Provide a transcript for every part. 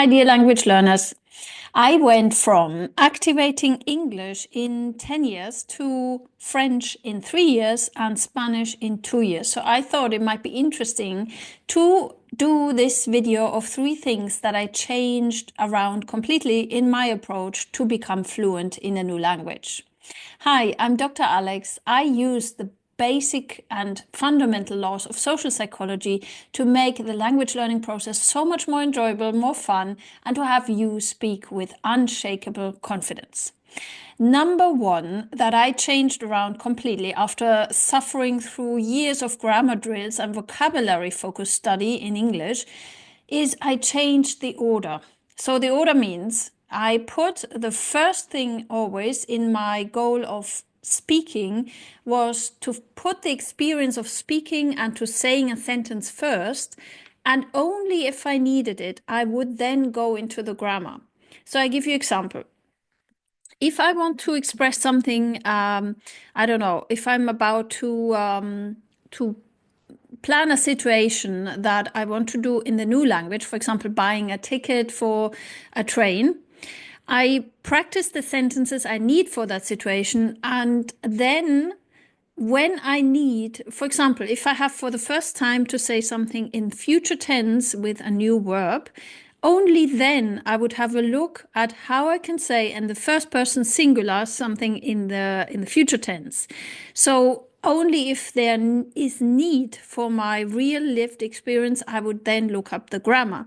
Hi, dear language learners. I went from activating English in 10 years to French in 3 years and Spanish in 2 years. So I thought it might be interesting to do this video of 3 things that I changed around completely in my approach to become fluent in a new language. Hi, I'm Dr. Alex. I use the basic and fundamental laws of social psychology to make the language learning process so much more enjoyable, more fun, and to have you speak with unshakable confidence. Number one, that I changed around completely after suffering through years of grammar drills and vocabulary focused study in English, is I changed the order. So the order means I put the first thing always in my goal of speaking was to put the experience of speaking and to saying a sentence first, and only if I needed it, I would then go into the grammar. So I give you example. If I want to express something, I don't know, if I'm about to plan a situation that I want to do in the new language, for example, buying a ticket for a train, I practice the sentences I need for that situation. And then when I need, for example, if I have for the first time to say something in future tense with a new verb, only then I would have a look at how I can say in the first person singular something in the future tense. So only if there is need for my real lived experience, I would then look up the grammar.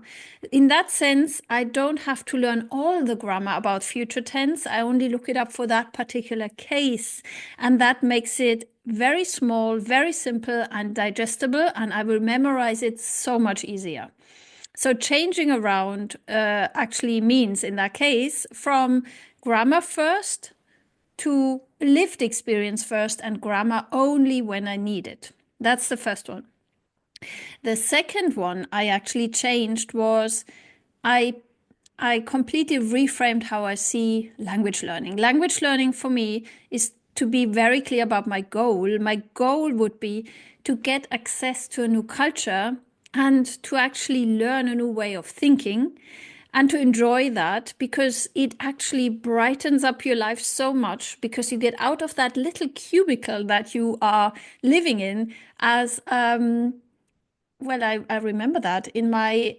In that sense, I don't have to learn all the grammar about future tense. I only look it up for that particular case. And that makes it very small, very simple and digestible, and I will memorize it so much easier. So changing around actually means, in that case, from grammar first to lived experience first and grammar only when I need it. That's the first one. The second one I actually changed was I completely reframed how I see language learning. Language learning for me is to be very clear about my goal. My goal would be to get access to a new culture and to actually learn a new way of thinking and to enjoy that, because it actually brightens up your life so much, because you get out of that little cubicle that you are living in as well, I remember that in my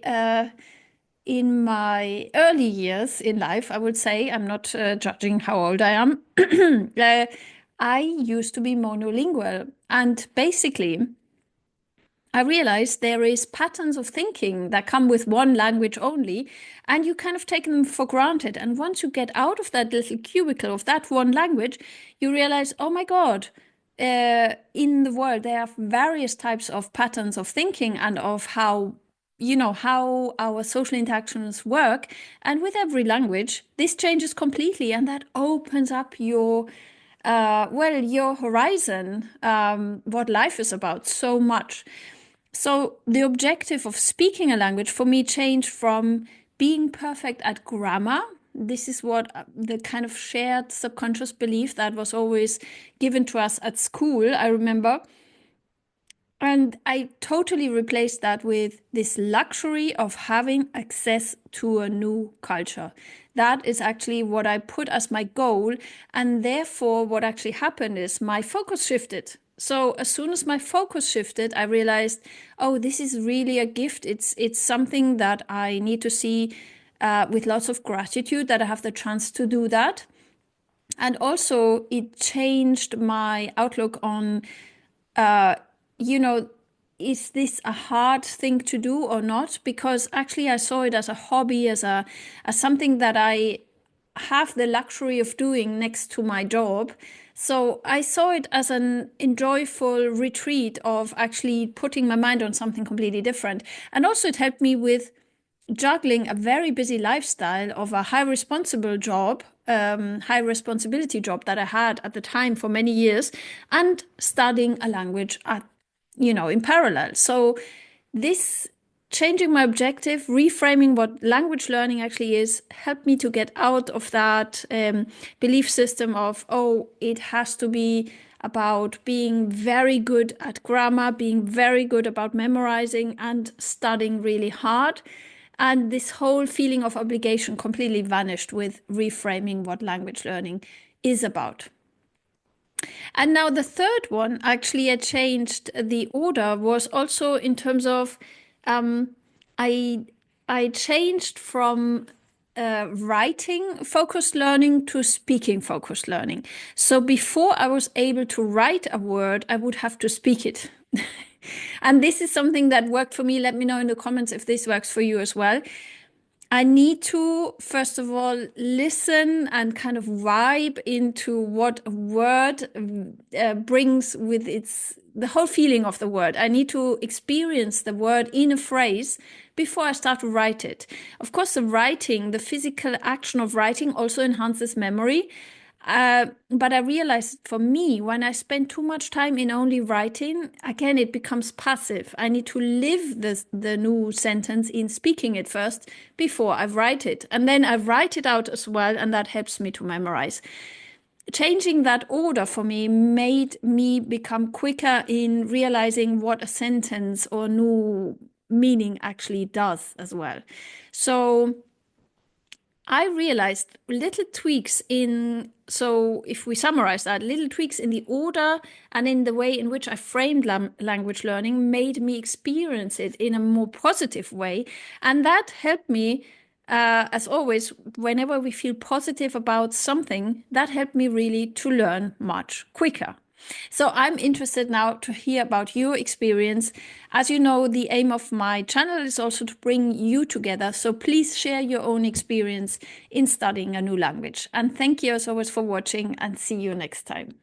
early years in life, I would say, I'm not judging how old I am. I used to be monolingual, and basically I realized there is patterns of thinking that come with one language only, and you kind of take them for granted. And once you get out of that little cubicle of that one language, you realize, oh my God, in the world there are various types of patterns of thinking and of how our social interactions work. And with every language, this changes completely, and that opens up your horizon, what life is about, so much. So the objective of speaking a language for me changed from being perfect at grammar. This is what the kind of shared subconscious belief that was always given to us at school, I remember. And I totally replaced that with this luxury of having access to a new culture. That is actually what I put as my goal. And therefore, what actually happened is my focus shifted. So as soon as my focus shifted, I realized, oh, this is really a gift. It's something that I need to see with lots of gratitude that I have the chance to do that. And also, it changed my outlook on you know, is this a hard thing to do or not? Because actually I saw it as a hobby, as something that I have the luxury of doing next to my job. So I saw it as an enjoyable retreat of actually putting my mind on something completely different. And also it helped me with juggling a very busy lifestyle of a high responsible job, high responsibility job that I had at the time for many years, and studying a language in parallel. So this changing my objective, reframing what language learning actually is, helped me to get out of that belief system of, oh, it has to be about being very good at grammar, being very good about memorizing and studying really hard. And this whole feeling of obligation completely vanished with reframing what language learning is about. And now the third one, actually, I changed the order, was also in terms of um, I I changed from writing focused learning to speaking focused learning. So before I was able to write a word, I would have to speak it. And this is something that worked for me. Let me know in the comments if this works for you as well. I need to, first of all, listen and kind of vibe into what a word brings with the whole feeling of the word. I need to experience the word in a phrase before I start to write it. Of course, the physical action of writing also enhances memory. But I realized for me, when I spend too much time in only writing, again, it becomes passive. I need to live the new sentence in speaking it first before I write it. And then I write it out as well, and that helps me to memorize. Changing that order for me made me become quicker in realizing what a sentence or new meaning actually does as well. So I realized little tweaks so if we summarize that, little tweaks in the order and in the way in which I framed language learning made me experience it in a more positive way. And that helped me, as always, whenever we feel positive about something, that helped me really to learn much quicker. So I'm interested now to hear about your experience. As you know, the aim of my channel is also to bring you together. So please share your own experience in studying a new language. And thank you as always for watching, and see you next time.